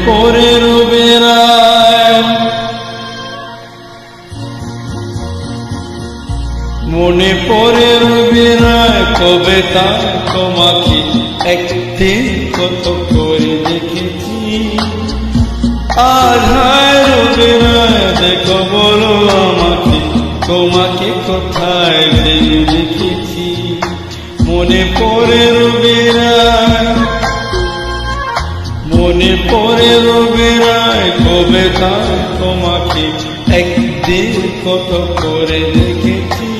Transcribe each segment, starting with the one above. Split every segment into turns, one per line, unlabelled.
পড়ে রবিরায়, মনে পড়ে রবিরায় কবে তা তোমাকে একদিন কত করে দেখেছি। আজ হায় রবিরায় দেখো বলো আমাকে, তোমাকে কোথায় দেখেছি। মনে পড়ে রবিরায়, মনে পড়ে রবিরায় কবে তা তোমাকে একদিন কত করে দেখেছি।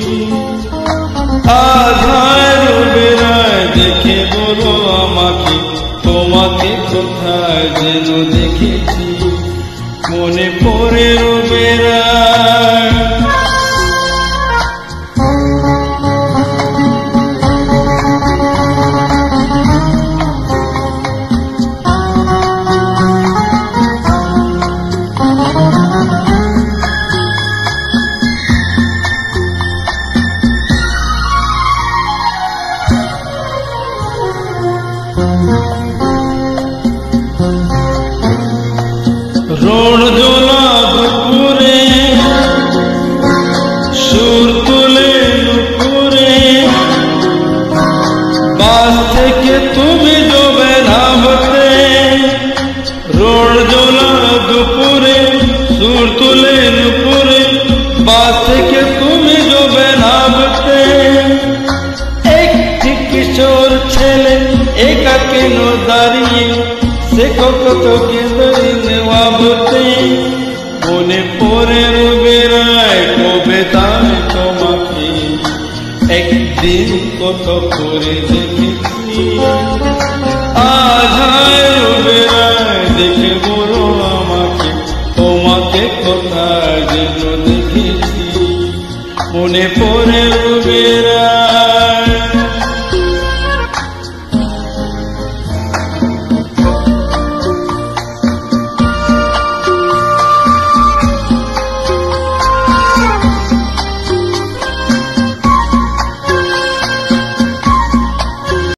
আজ হায় রবিরায় দেখে বলো আমাকে, তোমাকে কোথায় যেন দেখেছি। মনে পড়ে রবিরায়, রোদ জ্বলা দুপুরে সুর তুলে নুপুরে, বাস থেকে তুমি ডোবে নামতে। রোদ জ্বলা দুপুরে সুর তুলে নুপুরে, বাস থেকে তুমি ডোবে নামতে। একটি কিশোর ছেলে একা কেন দাঁড়িয়ে, সে কত কেঁদে ভাবতে। মনে পড়ে রবিরায় কবে তাই তোমাকে একদিন কত করে দেখেছি। আজ হায় রবিরায় দেখে বলো আমাকে, তোমাকে কোথায় যেন দেখেছি। মনে পড়ে রবিরায়।